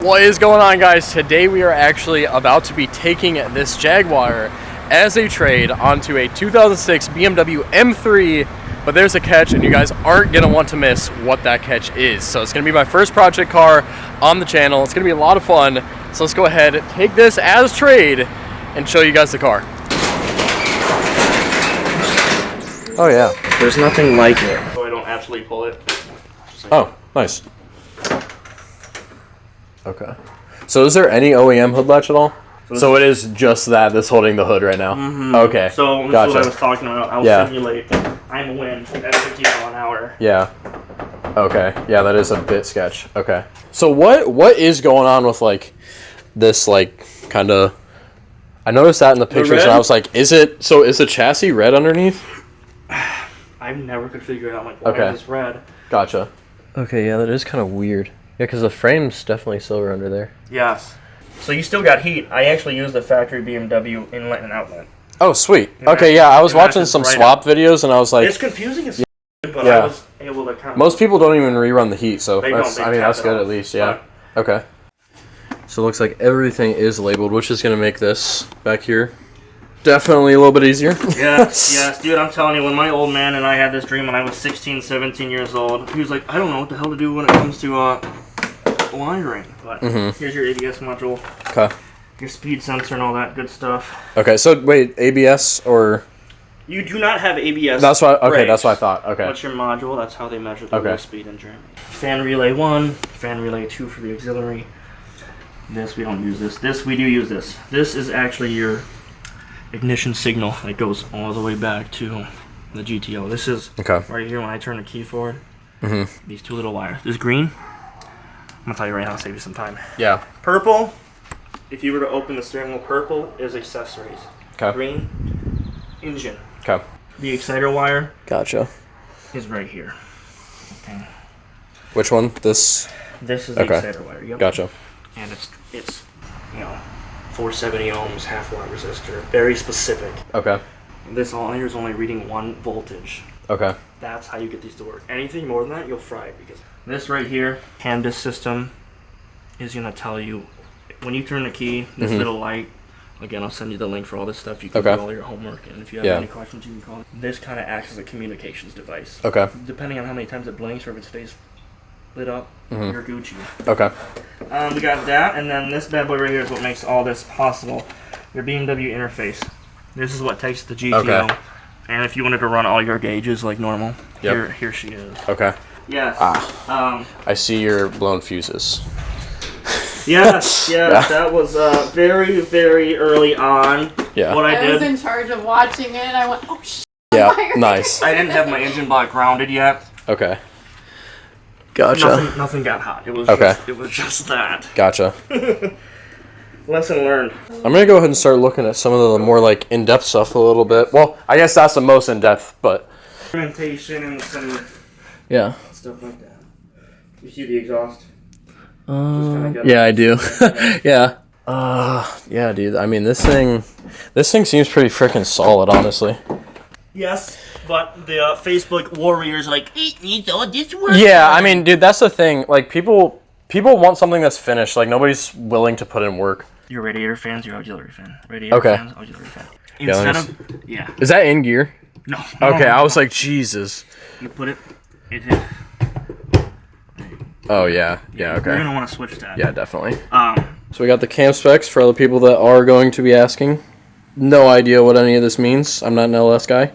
What is going on, guys? Today we are actually about to be taking this Jaguar as a trade onto a 2006 BMW M3, but there's a catch and you guys aren't going to want to miss what that catch is. So it's going to be my first project car on the channel. It's going to be a lot of fun. So let's go ahead, take this as trade and show you guys the car. Oh yeah. There's nothing like it. So I don't actually pull it. Oh, nice. Okay. So is there any OEM hood latch at all? So it is just that's holding the hood right now? Mm-hmm. Okay. So this gotcha. is what I was talking about. I'll simulate I'm a wind at 50 mile an hour. Yeah. Okay. Yeah, that is a bit sketch. Okay. So what is going on with like this like kind of... I noticed that in the pictures and I was like, is the chassis red underneath? I never could figure it out. Like, why is this red? Gotcha. Okay, yeah, that is kind of weird. Yeah, because the frame's definitely silver under there. Yes. So you still got heat. I actually used the factory BMW inlet and outlet. Oh, sweet. Okay, yeah, I was watching some swap videos and I was like... It's confusing as but I was able to kind of... Most people don't even rerun the heat, so that's that's good at least, yeah. Okay. So it looks like everything is labeled, which is going to make this back here definitely a little bit easier. Yes, dude, I'm telling you, when my old man and I had this dream when I was 16, 17 years old, he was like, I don't know what the hell to do when it comes to wiring. But here's your ABS module. Okay. Your speed sensor and all that good stuff. Okay, so wait, ABS or... You do not have ABS. That's what. Okay, that's what I thought. Okay. What's your module? That's how they measure the low speed in Germany. Fan relay 1, fan relay 2 for the auxiliary. This, we don't use this. This, we do use this. This is actually your ignition signal that goes all the way back to the GTO. This is right here when I turn the key forward. These two little wires. This green, I'm going to tell you right now, save you some time. Yeah. Purple, if you were to open the steering wheel, purple is accessories. Okay. Green, engine. Okay. The exciter wire is right here. Okay. Which one? This? This is the exciter wire. Yep. Gotcha. And it's 470 ohms, half watt resistor. Very specific. Okay. This all here is only reading 1 voltage. Okay. That's how you get these to work. Anything more than that, you'll fry it, because this right here, hand system, is gonna tell you when you turn the key. This little light. Again, I'll send you the link for all this stuff. You can do all your homework, and if you have any questions, you can call it. This kind of acts as a communications device. Okay. Depending on how many times it blinks or if it stays lit up, you're Gucci. Okay. We got that, and then this bad boy right here is what makes all this possible. Your BMW interface. This is what takes the GTO. And if you wanted to run all your gauges like normal, here she is. Okay. Yes. I see your blown fuses. Yes, that was very, very early on. Yeah. What I was in charge of watching it, and I went, oh shit. Yeah, nice. I didn't have my engine block grounded yet. Okay. Gotcha. Nothing got hot. It was just that. Gotcha. Lesson learned. I'm gonna go ahead and start looking at some of the more like in-depth stuff a little bit. Well, I guess that's the most in-depth, but fermentation and some stuff like that. You see the exhaust? Yeah, I do. Yeah. Yeah, dude. I mean, this thing seems pretty freaking solid, honestly. Yes, but the Facebook warriors are like, you thought this work? Yeah, I mean, dude, that's the thing. Like, people want something that's finished. Like, nobody's willing to put in work. Your radiator fan's your auxiliary fan. Radiator fan's auxiliary fan. Instead of Is that in gear? No. Okay, I was like, Jesus. You put it. Oh yeah, okay. You're gonna want to switch that. Yeah, definitely. So we got the cam specs for other people that are going to be asking. No idea what any of this means. I'm not an LS guy.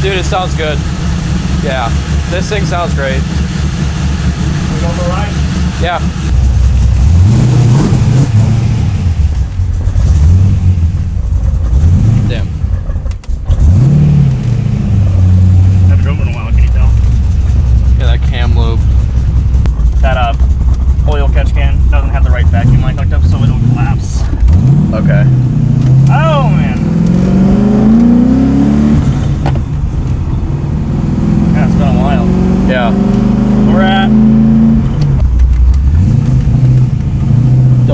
Dude, it sounds good. Yeah, this thing sounds great. We go for a ride? Yeah. Damn. Haven't driven in a while, can you tell? Yeah, that cam loop. That oil catch can doesn't have the right vacuum.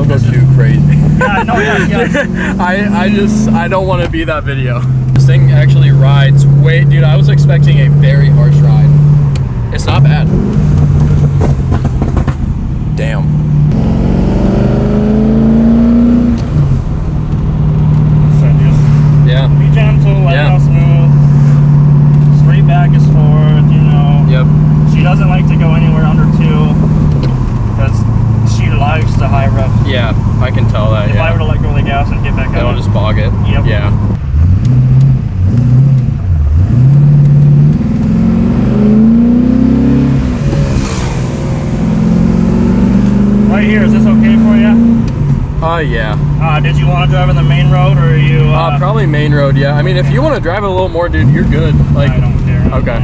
don't go too crazy. Yeah, no, yeah. I don't want to be that video. This thing actually rides way, dude, I was expecting a very harsh ride. It's not bad. Damn. So just be gentle, let it go smooth. Straight back is forward, you know. Yep. She doesn't like to go anywhere under 2 because she likes the high rev. Yeah, I can tell that. If I were to let go of the gas and get back up, it'll just bog it. Yep. Yeah. Right here, is this okay for you? Yeah. Did you want to drive on the main road, or are you? Probably main road. Yeah. I mean, if you want to drive it a little more, dude, you're good. Like, I don't care. Okay.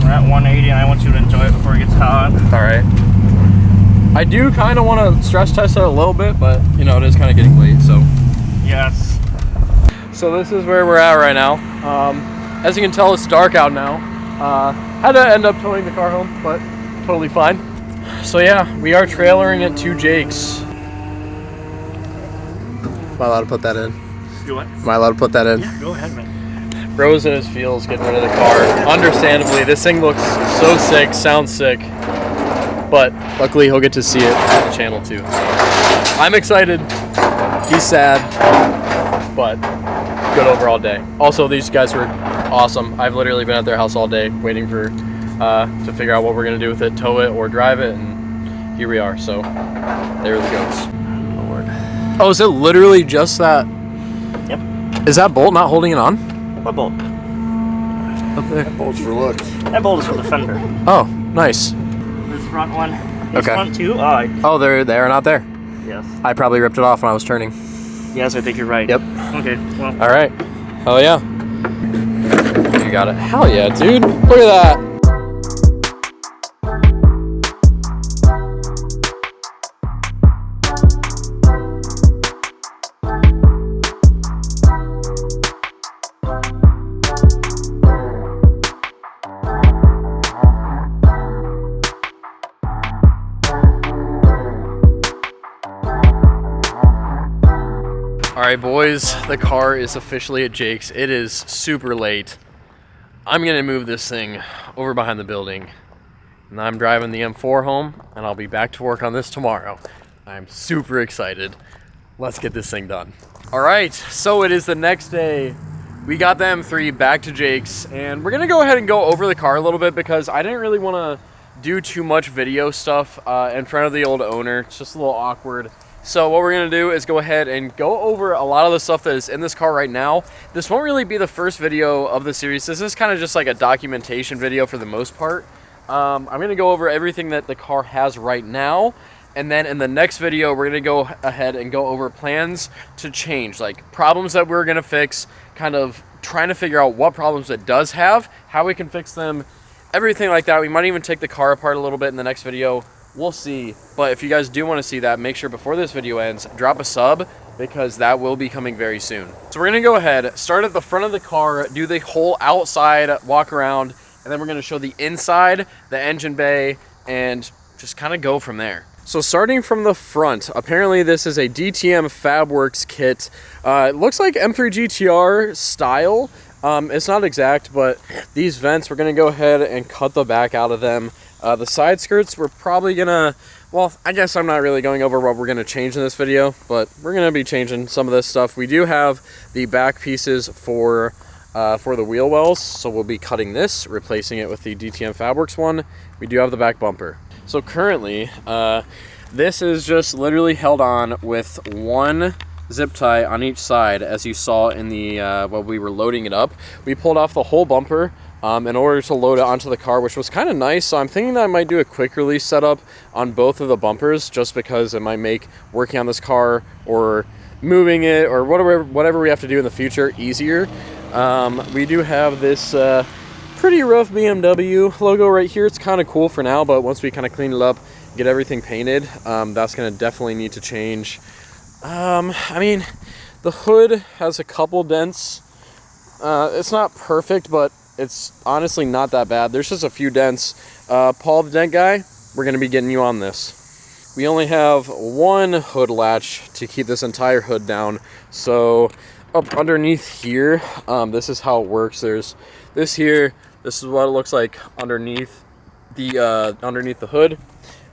We're at 180, and I want you to enjoy it before it gets hot. All right. I do kind of want to stress test it a little bit, but you know, it is kind of getting late, so. Yes. So this is where we're at right now. As you can tell, it's dark out now. Had to end up towing the car home, but totally fine. So yeah, we are trailering it to Jake's. Am I allowed to put that in? You what? Am I allowed to put that in? Yeah, go ahead, man. Bro's in his feels getting rid of the car. Understandably, this thing looks so sick, sounds sick. But luckily he'll get to see it on the channel too. I'm excited. He's sad. But good overall day. Also, these guys were awesome. I've literally been at their house all day waiting for to figure out what we're gonna do with it, tow it or drive it, and here we are. So there it goes. Lord. Oh, is it literally just that? Yep. Is that bolt not holding it on? What bolt? Up there. That bolt's for looks. That bolt is for the fender. Oh, nice. This front one. This Okay. front two. Oh, they're not there. Yes. I probably ripped it off when I was turning. Yes, I think you're right. Yep. Okay. Well. All right. Hell yeah. You got it. Hell yeah, dude. Look at that. All right, boys, the car is officially at Jake's. It is super late. I'm gonna move this thing over behind the building. And I'm driving the M4 home, and I'll be back to work on this tomorrow. I'm super excited. Let's get this thing done. All right, so it is the next day. We got the M3 back to Jake's, and we're gonna go ahead and go over the car a little bit because I didn't really wanna do too much video stuff in front of the old owner. It's just a little awkward. So what we're gonna do is go ahead and go over a lot of the stuff that is in this car right now. This won't really be the first video of the series. This is kind of just like a documentation video for the most part. I'm gonna go over everything that the car has right now. And then in the next video, we're gonna go ahead and go over plans to change, like problems that we're gonna fix, kind of trying to figure out what problems it does have, how we can fix them, everything like that. We might even take the car apart a little bit in the next video. We'll see. But if you guys do want to see that, make sure before this video ends, drop a sub because that will be coming very soon. So we're going to go ahead, start at the front of the car, do the whole outside walk around, and then we're going to show the inside, the engine bay, and just kind of go from there. So starting from the front, apparently this is a DTM Fabworks kit. It looks like M3 GTR style. It's not exact, but these vents, we're going to go ahead and cut the back out of them. The side skirts, we're probably gonna, well, I guess I'm not really going over what we're gonna change in this video, but we're gonna be changing some of this stuff. We do have the back pieces for the wheel wells, so we'll be cutting this, replacing it with the DTM Fabworks one. We do have the back bumper. So currently, this is just literally held on with one zip tie on each side, as you saw in the while we were loading it up. We pulled off the whole bumper in order to load it onto the car, which was kind of nice. So I'm thinking that I might do a quick release setup on both of the bumpers, just because it might make working on this car or moving it or whatever we have to do in the future easier. We do have this pretty rough BMW logo right here. It's kind of cool for now, but once we kind of clean it up, get everything painted, that's going to definitely need to change. I mean, the hood has a couple dents. It's not perfect, but it's honestly not that bad. There's just a few dents. Paul, the dent guy, we're going to be getting you on this. we only have one hood latch to keep this entire hood down. So up underneath here, this is how it works. There's this here. This is what it looks like underneath the hood.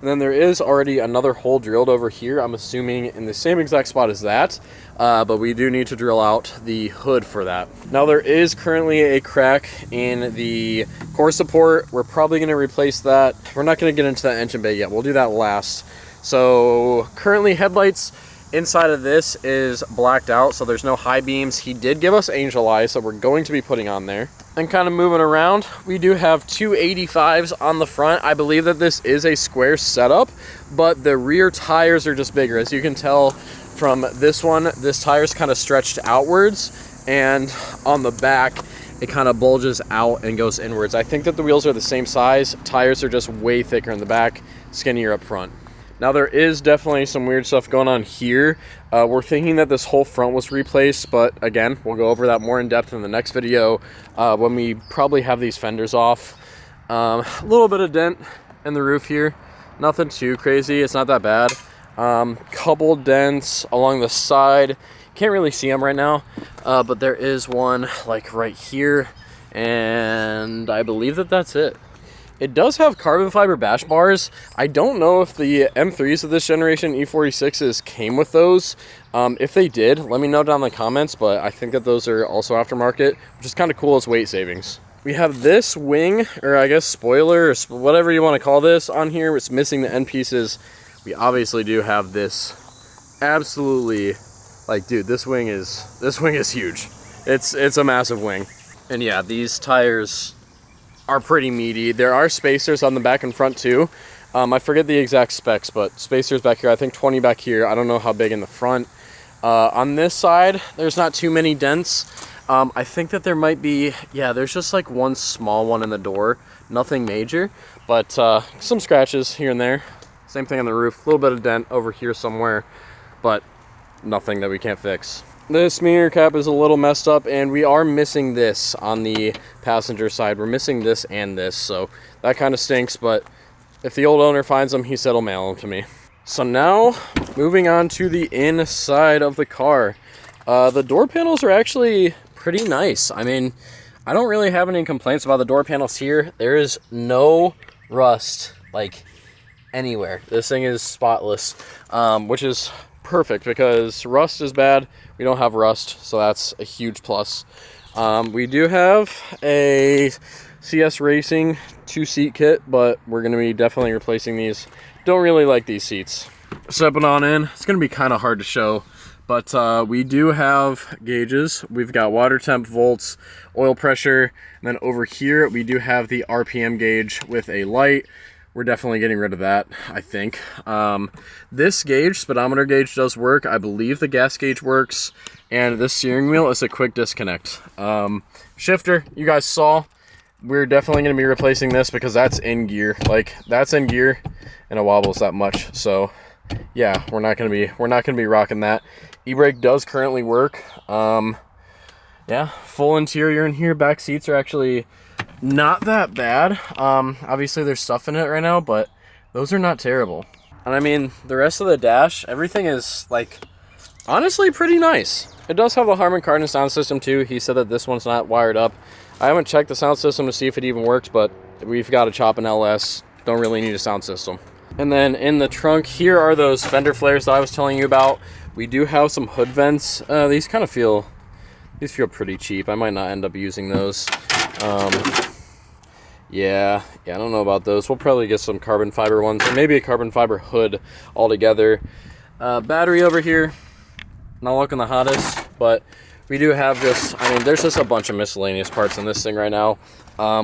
And then there is already another hole drilled over here, I'm assuming in the same exact spot as that, but we do need to drill out the hood for that. Now there is currently a crack in the core support. We're probably going to replace that. We're not going to get into that engine bay yet. We'll do that last. So currently headlights inside of this is blacked out, so there's no high beams. He did give us angel eyes, so we're going to be putting on there. And kind of moving around, we do have two 85s on the front. I believe that this is a square setup, but the rear tires are just bigger. As you can tell from this one, this tire's kind of stretched outwards, and on the back, it kind of bulges out and goes inwards. I think that the wheels are the same size. Tires are just way thicker in the back, skinnier up front. Now there is definitely some weird stuff going on here. We're thinking that this whole front was replaced, but again, we'll go over that more in depth in the next video when we probably have these fenders off. A little bit of dent in the roof here. Nothing too crazy. It's not that bad. Couple dents along the side. Can't really see them right now, but there is one like right here, and I believe that that's it. It does have carbon fiber bash bars. I don't know if the M3s of this generation, E46s, came with those. If they did, let me know down in the comments, but I think that those are also aftermarket, which is kind of cool as weight savings. We have this wing, or I guess spoiler, or whatever you want to call this, on here. It's missing the end pieces. We obviously do have this absolutely, like, dude, this wing is huge. It's a massive wing. And yeah, these tires are pretty meaty. There are spacers on the back and front too. I forget the exact specs, but spacers back here, I think 20 back here. I don't know how big in the front. On this side, there's not too many dents. I think that there might be, yeah, there's just like one small one in the door. Nothing major, but some scratches here and there. Same thing on the roof. A little bit of dent over here somewhere, but nothing that we can't fix. This mirror cap is a little messed up, and we are missing this on the passenger side. We're missing this and this, so that kind of stinks, but if the old owner finds them, he said he'll mail them to me. So now, moving on to the inside of the car. The door panels are actually pretty nice. I mean, I don't really have any complaints about the door panels here. There is no rust, like, anywhere. This thing is spotless, which is perfect because rust is bad. We don't have rust, so that's a huge plus. We do have a CS Racing 2-seat kit, but we're going to be definitely replacing these. Don't really like these seats. Stepping on in, it's going to be kind of hard to show, but we do have gauges. We've got water temp, volts, oil pressure, and then over here we do have the RPM gauge with a light. We're definitely getting rid of that, I think. This gauge, speedometer gauge, does work. I believe the gas gauge works. And this steering wheel is a quick disconnect. Shifter, you guys saw. We're definitely going to be replacing this because that's in gear. Like, that's in gear and it wobbles that much. So, yeah, we're not going to be rocking that. E-brake does currently work. Yeah, full interior in here. Back seats are actually not that bad. Obviously there's stuff in it right now, but those are not terrible. And I mean, the rest of the dash, everything is, like, honestly pretty nice. It does have a Harman Kardon sound system too. He said that this one's not wired up. I haven't checked the sound system to see if it even works, but we've got a chop in LS. Don't really need a sound system. And then in the trunk, here are those fender flares that I was telling you about. We do have some hood vents. These feel pretty cheap. I might not end up using those. Yeah, I don't know about those. We'll probably get some carbon fiber ones, or maybe a carbon fiber hood altogether. Battery over here, not looking the hottest, but we do have just, I mean, there's just a bunch of miscellaneous parts in this thing right now.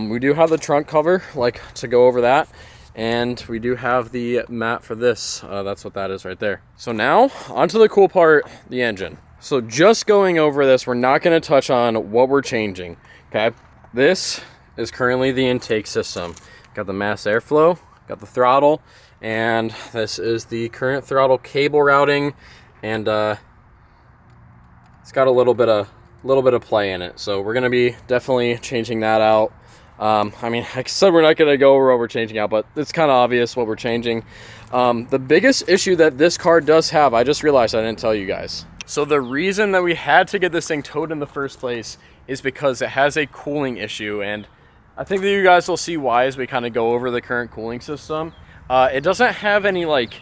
We do have the trunk cover, like, to go over that, and we do have the mat for this. That's what that is right there. So now, onto the cool part, the engine. So just going over this, we're not going to touch on what we're changing, okay? This is currently the intake system. Got the mass airflow, got the throttle, and this is the current throttle cable routing, and it's got a little bit of play in it. So we're going to be definitely changing that out. I mean, like I said, we're not going to go over what we're changing out, but it's kind of obvious what we're changing. The biggest issue that this car does have, I just realized I didn't tell you guys. So the reason that we had to get this thing towed in the first place is because it has a cooling issue, and I think that you guys will see why as we kind of go over the current cooling system. It doesn't have any like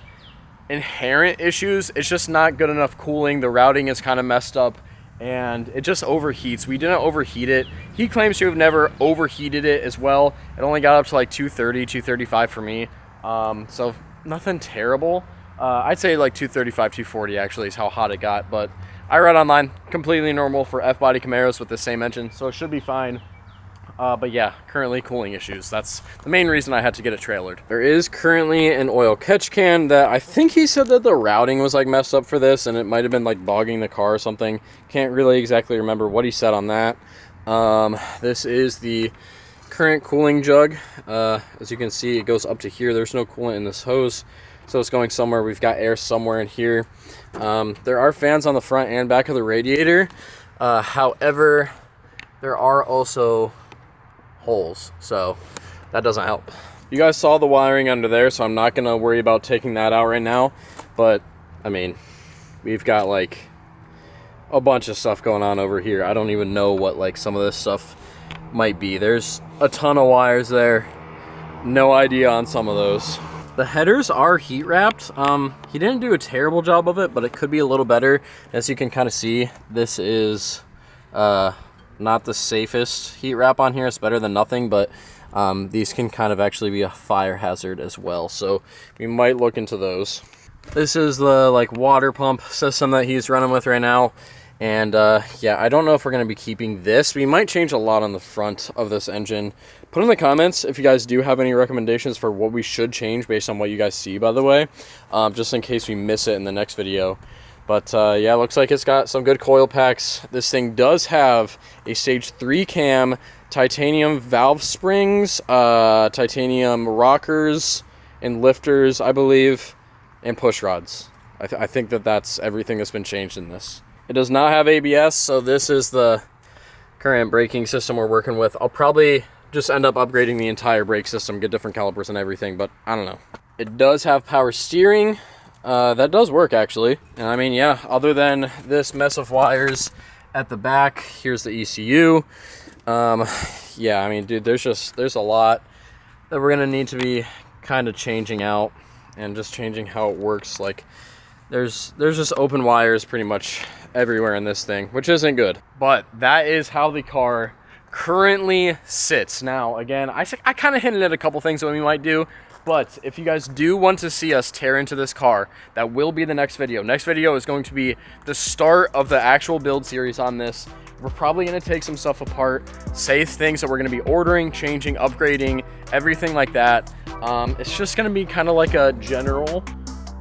inherent issues. It's just not good enough cooling. The routing is kind of messed up and it just overheats. We didn't overheat it. He claims to have never overheated it as well. It only got up to like 230, 235 for me. So nothing terrible. I'd say like 235, 240 actually is how hot it got, but I read online, completely normal for F-body Camaros with the same engine, so it should be fine. But yeah, currently cooling issues. That's the main reason I had to get it trailered. There is currently an oil catch can that I think he said that the routing was like messed up for this and it might have been like bogging the car or something. Can't really exactly remember what he said on that. This is the current cooling jug. As you can see, it goes up to here. There's no coolant in this hose, so it's going somewhere. We've got air somewhere in here. There are fans on the front and back of the radiator. However, there are also holes, so that doesn't help. You guys saw the wiring under there, so I'm not gonna worry about taking that out right now, but I mean, we've got like a bunch of stuff going on over here. I don't even know what like some of this stuff might be. There's a ton of wires there, no idea on some of those. The headers are heat wrapped. He didn't do a terrible job of it, but it could be a little better. As you can kind of see, this is not the safest heat wrap on here. It's better than nothing, but these can kind of actually be a fire hazard as well, so we might look into those. This is the like water pump system that he's running with right now, and yeah, I don't know if we're going to be keeping this. We might change a lot on the front of this engine. Put in the comments if you guys do have any recommendations for what we should change based on what you guys see, by the way, just in case we miss it in the next video. But yeah, looks like it's got some good coil packs. This thing does have a stage 3 cam, titanium valve springs, titanium rockers and lifters, I believe, and push rods. I think that that's everything that's been changed in this. It does not have ABS, so this is the current braking system we're working with. I'll probably just end up upgrading the entire brake system, get different calipers and everything, but I don't know. It does have power steering. That does work actually, and I mean, yeah, other than this mess of wires at the back, here's the ECU. Yeah, I mean, dude, there's a lot that we're gonna need to be kind of changing out and just changing how it works. Like there's just open wires pretty much everywhere in this thing, which isn't good. But that is how the car currently sits. Now again, I kind of hinted at a couple things that we might do. But if you guys do want to see us tear into this car, that will be the next video. Next video is going to be the start of the actual build series on this. We're probably going to take some stuff apart, say things that we're going to be ordering, changing, upgrading, everything like that. It's just going to be kind of like a general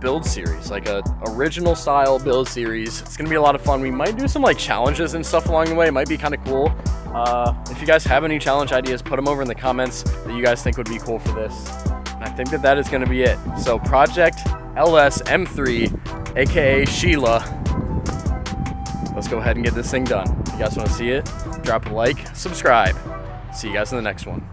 build series, like a original style build series. It's going to be a lot of fun. We might do some like challenges and stuff along the way. It might be kind of cool. If you guys have any challenge ideas, put them over in the comments that you guys think would be cool for this. I think that is going to be it. So Project LS M3, aka Sheila. Let's go ahead and get this thing done. If you guys want to see it, drop a like, subscribe. See you guys in the next one.